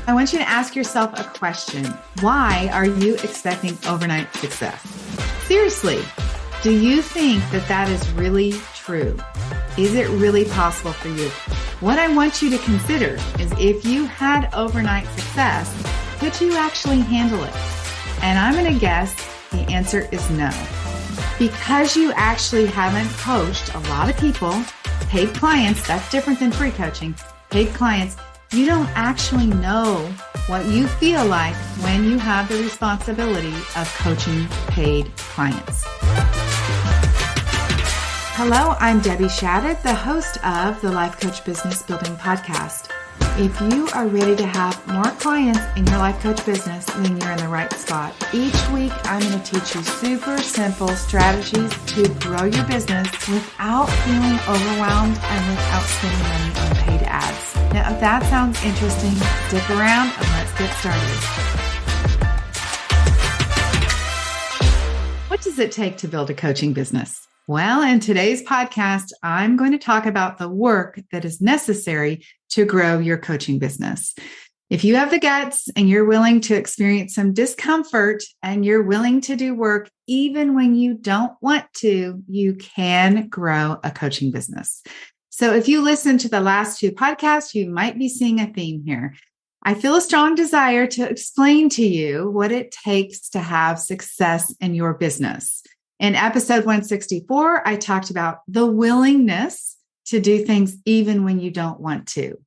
I want you to ask yourself a question. Why are you expecting overnight success? Seriously, do you think that that is really true? Is it really possible for you? What I want you to consider is if you had overnight success, could you actually handle it? And I'm going to guess the answer is no. Because you actually haven't coached a lot of people, paid clients, that's different than free coaching, paid clients, you don't actually know what you feel like when you have the responsibility of coaching paid clients. Hello, I'm Debbie Shadid, the host of the Life Coach Business Building Podcast. If you are ready to have more clients in your life coach business, then you're in the right spot. Each week, I'm going to teach you super simple strategies to grow your business without feeling overwhelmed and without spending money on paid ads. Now, if that sounds interesting, stick around and let's get started. What does it take to build a coaching business? Well, in today's podcast, I'm going to talk about the work that is necessary to grow your coaching business. If you have the guts and you're willing to experience some discomfort and you're willing to do work even when you don't want to, you can grow a coaching business. So if you listen to the last two podcasts, you might be seeing a theme here. I feel a strong desire to explain to you what it takes to have success in your business. In episode 164, I talked about the willingness to do things even when you don't want to.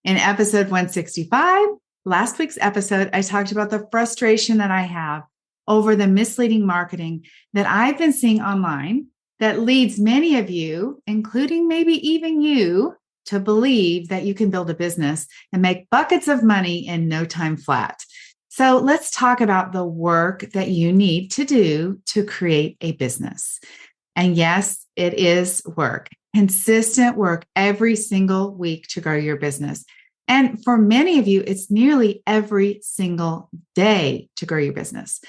In episode 165, last week's episode, I talked about the frustration that I have over the misleading marketing that I've been seeing online that leads many of you, including maybe even you, to believe that you can build a business and make buckets of money in no time flat. So let's talk about the work that you need to do to create a business. And yes, it is work, consistent work every single week to grow your business. And for many of you, it's nearly every single day to grow your business.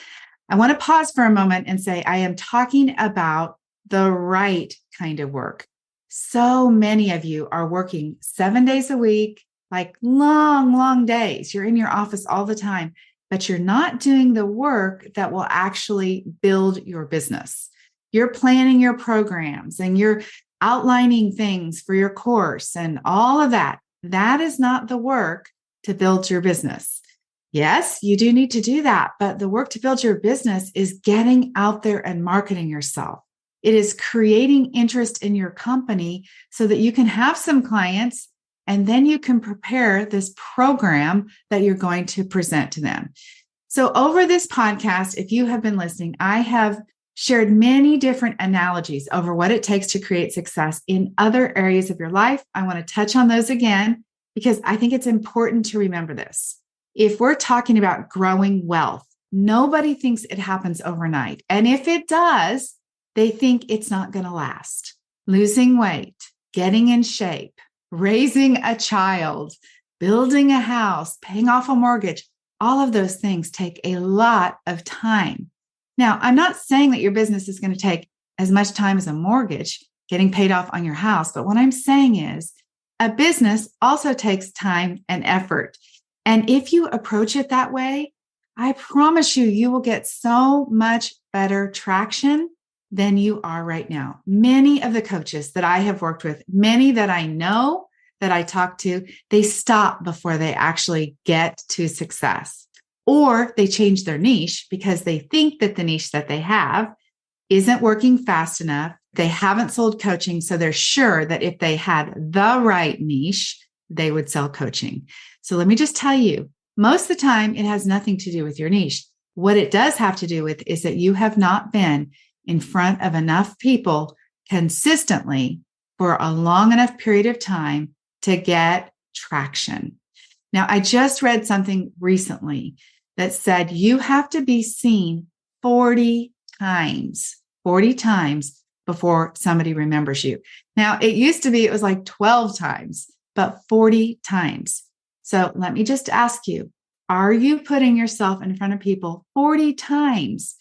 I want to pause for a moment and say, I am talking about the right kind of work. So many of you are working 7 days a week, like long days. You're in your office all the time, but you're not doing the work that will actually build your business. You're planning your programs and you're outlining things for your course and all of that. That is not the work to build your business. Yes, you do need to do that, but the work to build your business is getting out there and marketing yourself. It is creating interest in your company so that you can have some clients and then you can prepare this program that you're going to present to them. So over this podcast, if you have been listening, I have shared many different analogies over what it takes to create success in other areas of your life. I want to touch on those again because I think it's important to remember this. If we're talking about growing wealth, nobody thinks it happens overnight. And if it does, they think it's not going to last. Losing weight, getting in shape, raising a child, building a house, paying off a mortgage, all of those things take a lot of time. Now, I'm not saying that your business is going to take as much time as a mortgage, getting paid off on your house, but what I'm saying is a business also takes time and effort. And if you approach it that way, I promise you, you will get so much better traction than you are right now. Many of the coaches that I have worked with, many that I know that I talk to, they stop before they actually get to success. Or they change their niche because they think that the niche that they have isn't working fast enough. They haven't sold coaching, so they're sure that if they had the right niche, they would sell coaching. So let me just tell you, most of the time, it has nothing to do with your niche. What it does have to do with is that you have not been in front of enough people consistently for a long enough period of time to get traction. Now, I just read something recently that said you have to be seen 40 times before somebody remembers you. Now, it used to be, it was like 12 times, but 40 times. So let me just ask you, are you putting yourself in front of people 40 times?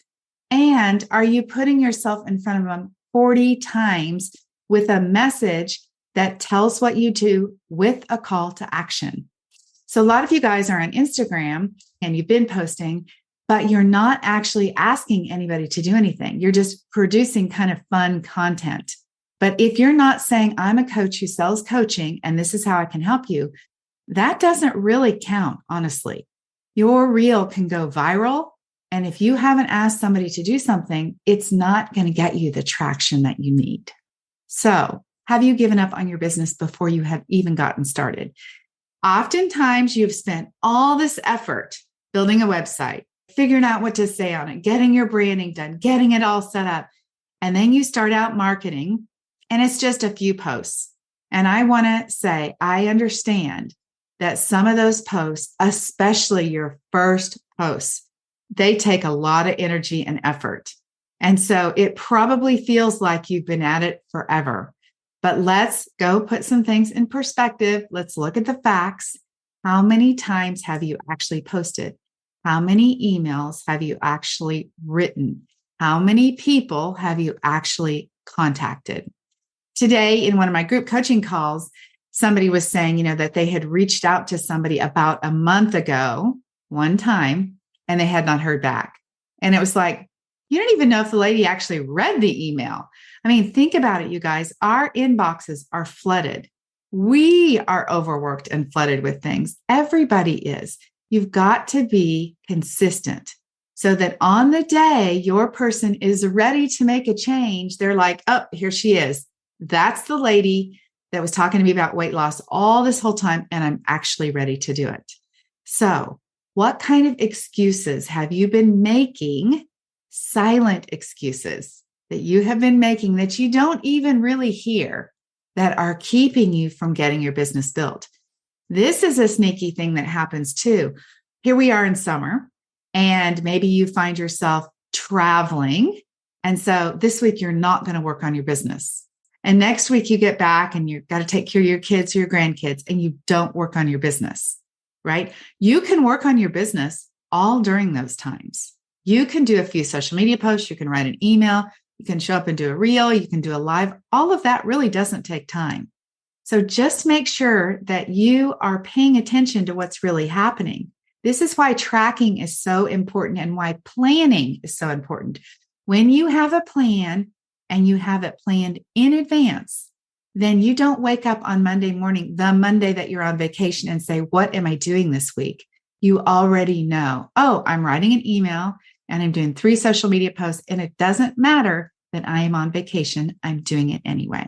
And are you putting yourself in front of them 40 times with a message that tells what you do with a call to action? So a lot of you guys are on Instagram and you've been posting, but you're not actually asking anybody to do anything. You're just producing kind of fun content. But if you're not saying, I'm a coach who sells coaching and this is how I can help you, that doesn't really count, honestly. Your reel can go viral. And if you haven't asked somebody to do something, it's not going to get you the traction that you need. So have you given up on your business before you have even gotten started? Oftentimes you've spent all this effort building a website, figuring out what to say on it, getting your branding done, getting it all set up. And then you start out marketing and it's just a few posts. And I want to say, I understand that some of those posts, especially your first posts, they take a lot of energy and effort. And so it probably feels like you've been at it forever. But let's go put some things in perspective. Let's look at the facts. How many times have you actually posted? How many emails have you actually written? How many people have you actually contacted? Today, in one of my group coaching calls, somebody was saying, that they had reached out to somebody about a month ago, one time, and they had not heard back. And it was like, you don't even know if the lady actually read the email. I mean, think about it, you guys. Our inboxes are flooded. We are overworked and flooded with things. Everybody is. You've got to be consistent so that on the day your person is ready to make a change, they're like, oh, here she is. That's the lady that was talking to me about weight loss all this whole time, and I'm actually ready to do it. So what kind of excuses have you been making? Silent excuses that you have been making that you don't even really hear that are keeping you from getting your business built. This is a sneaky thing that happens too. Here we are in summer, and maybe you find yourself traveling. And so this week, you're not going to work on your business. And next week you get back and you've got to take care of your kids or your grandkids, and you don't work on your business, right? You can work on your business all during those times. You can do a few social media posts. You can write an email. You can show up and do a reel. You can do a live. All of that really doesn't take time. So just make sure that you are paying attention to what's really happening. This is why tracking is so important and why planning is so important. When you have a plan and you have it planned in advance, then you don't wake up on Monday morning, the Monday that you're on vacation, and say, what am I doing this week? You already know, oh, I'm writing an email and I'm doing 3 social media posts, and it doesn't matter that I am on vacation. I'm doing it anyway.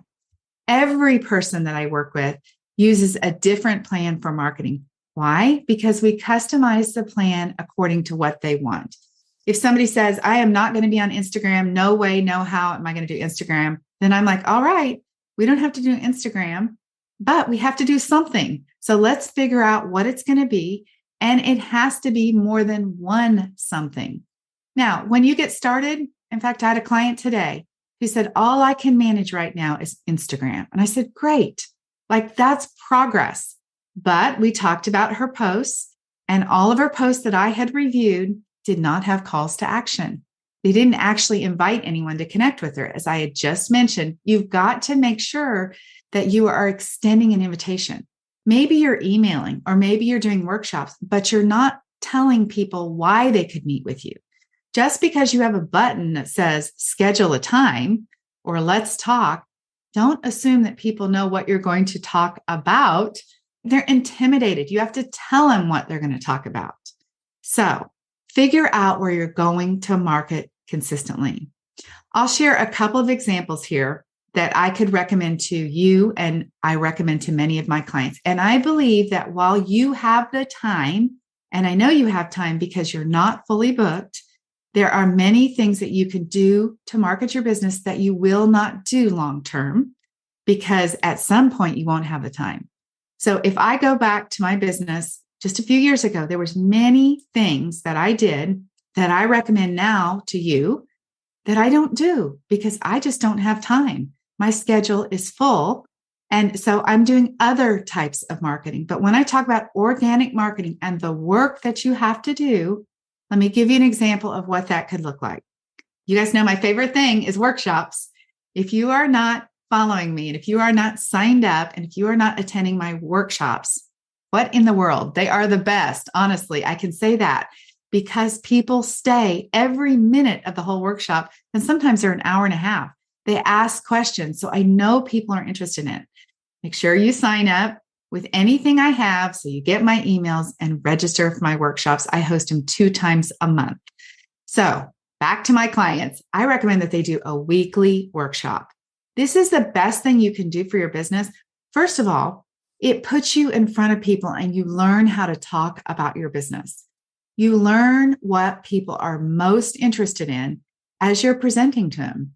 Every person that I work with uses a different plan for marketing. Why? Because we customize the plan according to what they want. If somebody says, I am not going to be on Instagram, no way, no how am I going to do Instagram? Then I'm like, all right, we don't have to do Instagram, but we have to do something. So let's figure out what it's going to be. And it has to be more than one something. Now, when you get started, in fact, I had a client today who said, all I can manage right now is Instagram. And I said, great, like that's progress. But we talked about her posts, and all of her posts that I had reviewed did not have calls to action. They didn't actually invite anyone to connect with her. As I had just mentioned, you've got to make sure that you are extending an invitation. Maybe you're emailing, or maybe you're doing workshops, but you're not telling people why they could meet with you. Just because you have a button that says schedule a time or let's talk, don't assume that people know what you're going to talk about. They're intimidated. You have to tell them what they're going to talk about. So figure out where you're going to market consistently. I'll share a couple of examples here that I could recommend to you, and I recommend to many of my clients. And I believe that while you have the time, and I know you have time because you're not fully booked, there are many things that you can do to market your business that you will not do long-term, because at some point you won't have the time. So if I go back to my business just a few years ago, there was many things that I did that I recommend now to you that I don't do because I just don't have time. My schedule is full. And so I'm doing other types of marketing. But when I talk about organic marketing and the work that you have to do, let me give you an example of what that could look like. You guys know my favorite thing is workshops. If you are not following me, and if you are not signed up, and if you are not attending my workshops, What in the world? They are the best. Honestly, I can say that because people stay every minute of the whole workshop. And sometimes they're an hour and a half. They ask questions. So I know people are interested in it. Make sure you sign up with anything I have so you get my emails and register for my workshops. I host them 2 times a month. So back to my clients, I recommend that they do a weekly workshop. This is the best thing you can do for your business. First of all, it puts you in front of people and you learn how to talk about your business. You learn what people are most interested in as you're presenting to them.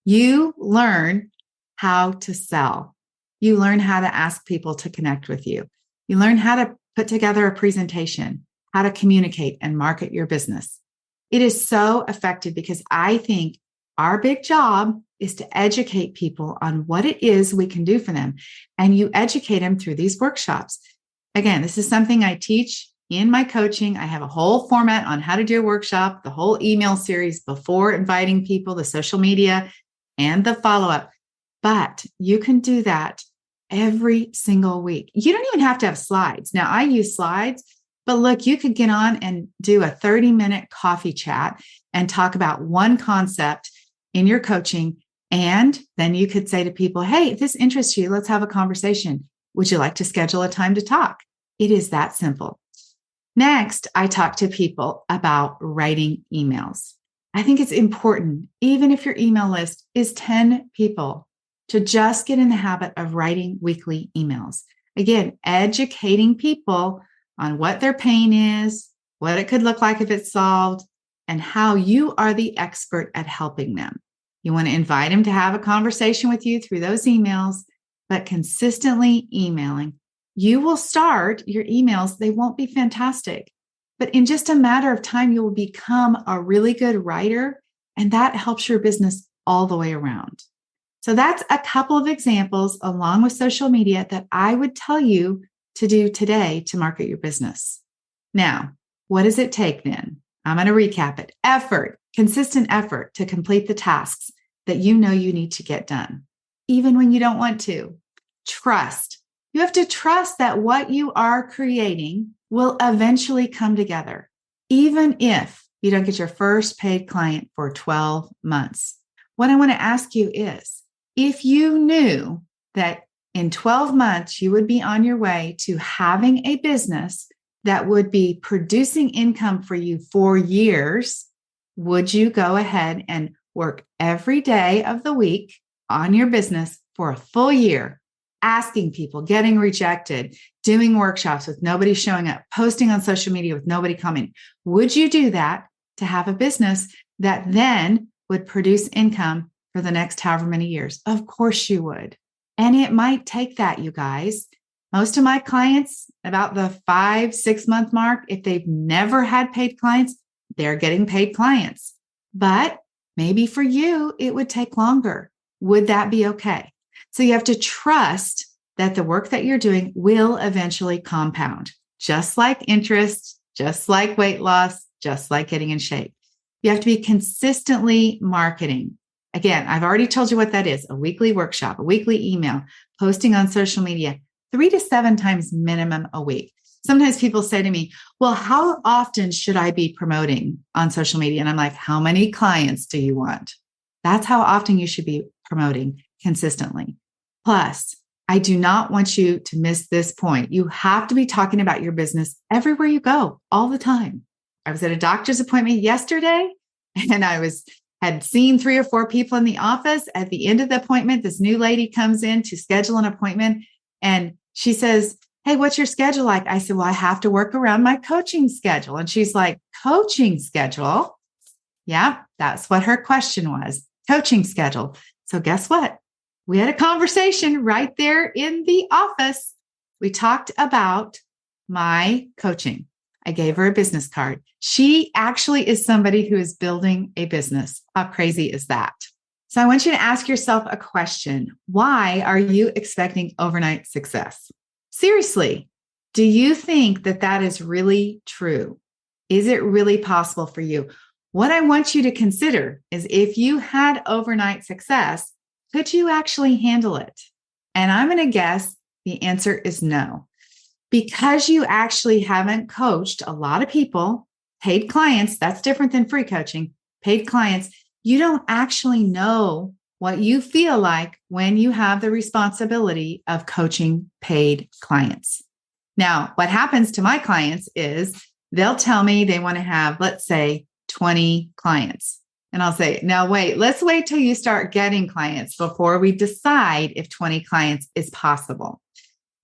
You learn how to sell. You learn how to ask people to connect with you. You learn how to put together a presentation, how to communicate and market your business. It is so effective because I think our big job is to educate people on what it is we can do for them. And you educate them through these workshops. Again, this is something I teach in my coaching. I have a whole format on how to do a workshop, the whole email series before inviting people, the social media, and the follow-up. But you can do that every single week. You don't even have to have slides. Now, I use slides, but look, you could get on and do a 30-minute coffee chat and talk about one concept in your coaching. And then you could say to people, hey, if this interests you, let's have a conversation. Would you like to schedule a time to talk? It is that simple. Next, I talk to people about writing emails. I think it's important, even if your email list is 10 people, to just get in the habit of writing weekly emails. Again, educating people on what their pain is, what it could look like if it's solved, and how you are the expert at helping them. You want to invite them to have a conversation with you through those emails, but consistently emailing. You will start your emails. They won't be fantastic, but in just a matter of time, you will become a really good writer, and that helps your business all the way around. So that's a couple of examples along with social media that I would tell you to do today to market your business. Now, what does it take then? I'm going to recap it. Effort, consistent effort to complete the tasks that you know you need to get done, even when you don't want to. Trust. You have to trust that what you are creating will eventually come together, even if you don't get your first paid client for 12 months. What I want to ask you is, if you knew that in 12 months, you would be on your way to having a business that would be producing income for you for years, would you go ahead and work every day of the week on your business for a full year, asking people, getting rejected, doing workshops with nobody showing up, posting on social media with nobody commenting? Would you do that to have a business that then would produce income for the next however many years? Of course you would. And it might take that, you guys. Most of my clients, about the 5-6 month mark, if they've never had paid clients, they're getting paid clients. But maybe for you, it would take longer. Would that be okay? So you have to trust that the work that you're doing will eventually compound, just like interest, just like weight loss, just like getting in shape. You have to be consistently marketing. Again, I've already told you what that is: a weekly workshop, a weekly email, posting on social media, 3 to 7 times minimum a week. Sometimes people say to me, well, how often should I be promoting on social media? And I'm like, how many clients do you want? That's how often you should be promoting consistently. Plus, I do not want you to miss this point. You have to be talking about your business everywhere you go, all the time. I was at a doctor's appointment yesterday, and had seen 3 or 4 people in the office. At the end of the appointment, this new lady comes in to schedule an appointment, and she says, hey, what's your schedule like? I said, well, I have to work around my coaching schedule. And she's like, coaching schedule? Yeah, that's what her question was, coaching schedule. So guess what? We had a conversation right there in the office. We talked about my coaching. I gave her a business card. She actually is somebody who is building a business. How crazy is that? So I want you to ask yourself a question. Why are you expecting overnight success? Seriously, do you think that that is really true? Is it really possible for you? What I want you to consider is, if you had overnight success, could you actually handle it? And I'm going to guess the answer is no. because you actually haven't coached a lot of people, paid clients, that's different than free coaching, paid clients, you don't actually know what you feel like when you have the responsibility of coaching paid clients. Now, what happens to my clients is they'll tell me they want to have, let's say, 20 clients. And I'll say, now wait, let's wait till you start getting clients before we decide if 20 clients is possible.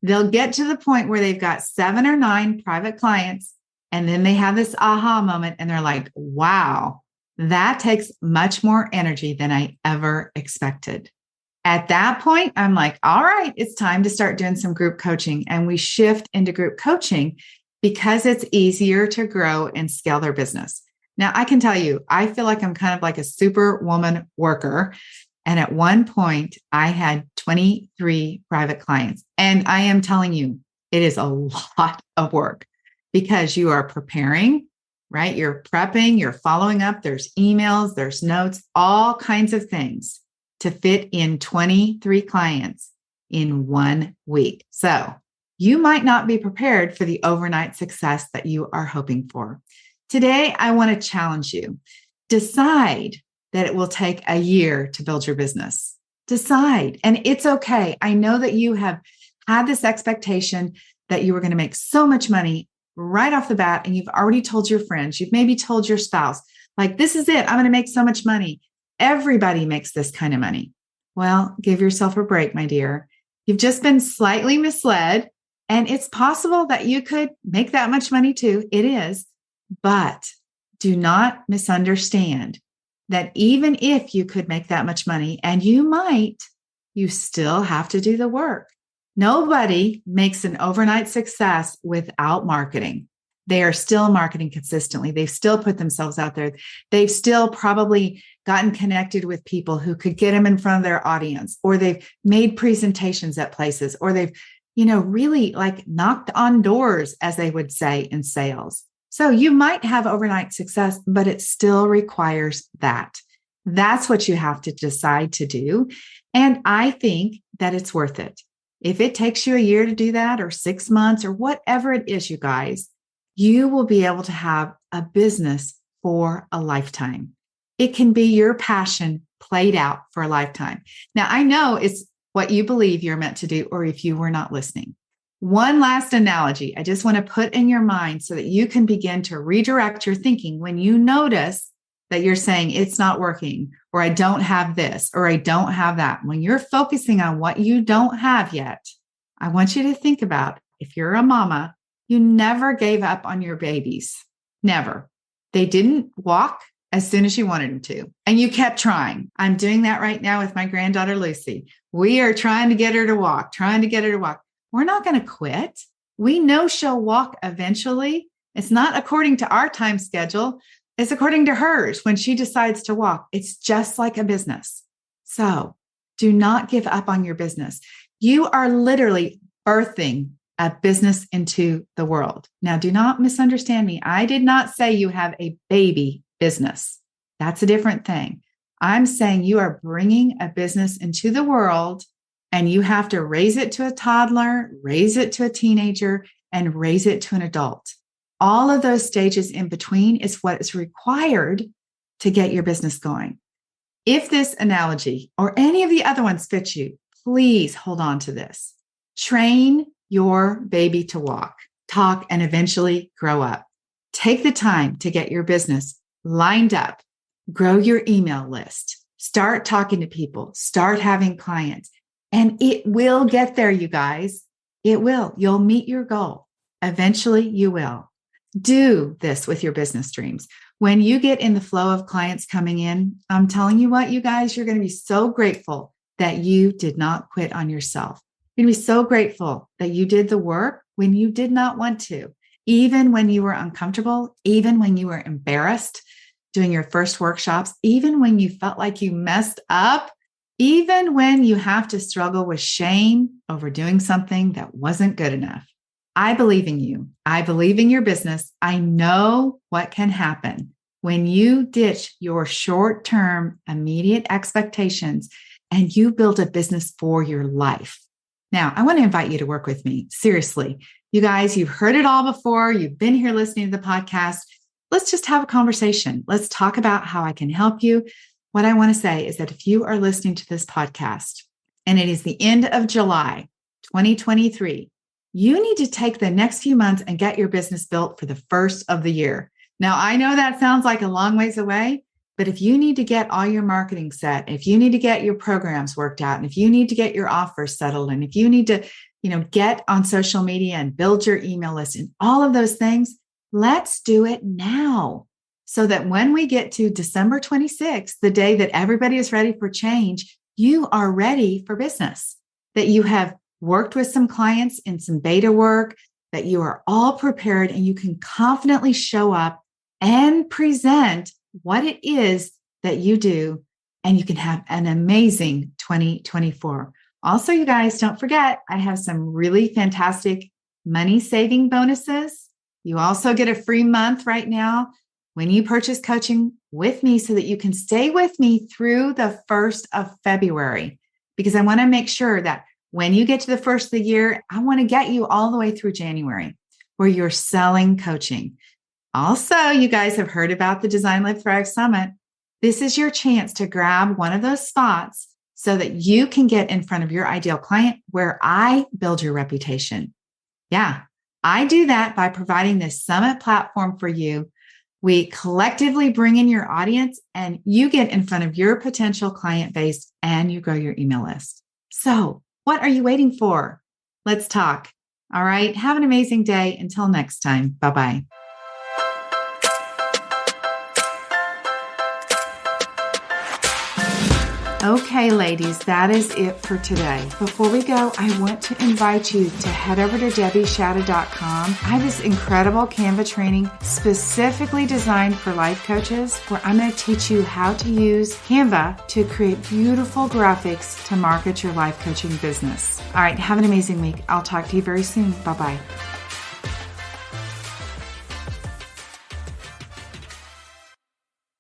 They'll get to the point where they've got 7 or 9 private clients, and then they have this aha moment and they're like, wow, that takes much more energy than I ever expected. At that point, I'm like, all right, it's time to start doing some group coaching. And we shift into group coaching because it's easier to grow and scale their business. Now, I can tell you, I feel like I'm kind of like a superwoman worker. And at one point, I had 23 private clients. And I am telling you, it is a lot of work because you are preparing, right? You're prepping, you're following up. There's emails, there's notes, all kinds of things to fit in 23 clients in 1 week. So you might not be prepared for the overnight success that you are hoping for. Today, I want to challenge you. Decide that it will take a year to build your business. Decide. And it's okay. I know that you have had this expectation that you were going to make so much money right off the bat. And you've already told your friends, you've maybe told your spouse, like, this is it. I'm going to make so much money. Everybody makes this kind of money. Well, give yourself a break, my dear. You've just been slightly misled. And it's possible that you could make that much money too. It is. But do not misunderstand that even if you could make that much money, and you might, you still have to do the work. Nobody makes an overnight success without marketing. They are still marketing consistently. They've still put themselves out there. They've still probably gotten connected with people who could get them in front of their audience, or they've made presentations at places, or they've, really like knocked on doors, as they would say in sales. So you might have overnight success, but it still requires that. That's what you have to decide to do. And I think that it's worth it. If it takes you a year to do that, or 6 months, or whatever it is, you guys, you will be able to have a business for a lifetime. It can be your passion played out for a lifetime. Now, I know it's what you believe you're meant to do, or if you were not listening. One last analogy I just want to put in your mind so that you can begin to redirect your thinking when you notice that you're saying it's not working, or I don't have this, or I don't have that. When you're focusing on what you don't have yet, I want you to think about, if you're a mama, you never gave up on your babies. Never. They didn't walk as soon as you wanted them to, and you kept trying. I'm doing that right now with my granddaughter, Lucy. We are trying to get her to walk. We're not going to quit. We know she'll walk eventually. It's not according to our time schedule. It's according to hers when she decides to walk. It's just like a business. So do not give up on your business. You are literally birthing a business into the world. Now, do not misunderstand me. I did not say you have a baby business. That's a different thing. I'm saying you are bringing a business into the world, and you have to raise it to a toddler, raise it to a teenager, and raise it to an adult. All of those stages in between is what is required to get your business going. If this analogy or any of the other ones fit you, please hold on to this. Train your baby to walk, talk, and eventually grow up. Take the time to get your business lined up. Grow your email list. Start talking to people. Start having clients. And it will get there, you guys. It will. You'll meet your goal. Eventually, you will. Do this with your business dreams. When you get in the flow of clients coming in, I'm telling you what, you guys, you're going to be so grateful that you did not quit on yourself. You're going to be so grateful that you did the work when you did not want to, even when you were uncomfortable, even when you were embarrassed doing your first workshops, even when you felt like you messed up. Even when you have to struggle with shame over doing something that wasn't good enough. I believe in you. I believe in your business. I know what can happen when you ditch your short-term, immediate expectations and you build a business for your life. Now, I want to invite you to work with me. Seriously, you guys, you've heard it all before. You've been here listening to the podcast. Let's just have a conversation. Let's talk about how I can help you. What I want to say is that if you are listening to this podcast and it is the end of July 2023, you need to take the next few months and get your business built for the first of the year. Now, I know that sounds like a long ways away, but if you need to get all your marketing set, if you need to get your programs worked out, and if you need to get your offers settled, and if you need to, get on social media and build your email list and all of those things, let's do it now so that when we get to December 26th, the day that everybody is ready for change, you are ready for business, that you have worked with some clients in some beta work, that you are all prepared and you can confidently show up and present what it is that you do, and you can have an amazing 2024. Also, you guys, don't forget, I have some really fantastic money-saving bonuses. You also get a free month right now when you purchase coaching with me so that you can stay with me through the 1st of February, because I want to make sure that when you get to the first of the year, I want to get you all the way through January where you're selling coaching. Also, you guys have heard about the Design, Live, Thrive Summit. This is your chance to grab one of those spots so that you can get in front of your ideal client where I build your reputation. Yeah, I do that by providing this summit platform for you. We collectively bring in your audience and you get in front of your potential client base and you grow your email list. So, what are you waiting for? Let's talk. All right. Have an amazing day. Until next time. Bye-bye. Okay, ladies, that is it for today. Before we go, I want to invite you to head over to debbieshada.com. I have this incredible Canva training specifically designed for life coaches where I'm going to teach you how to use Canva to create beautiful graphics to market your life coaching business. All right, have an amazing week. I'll talk to you very soon. Bye-bye.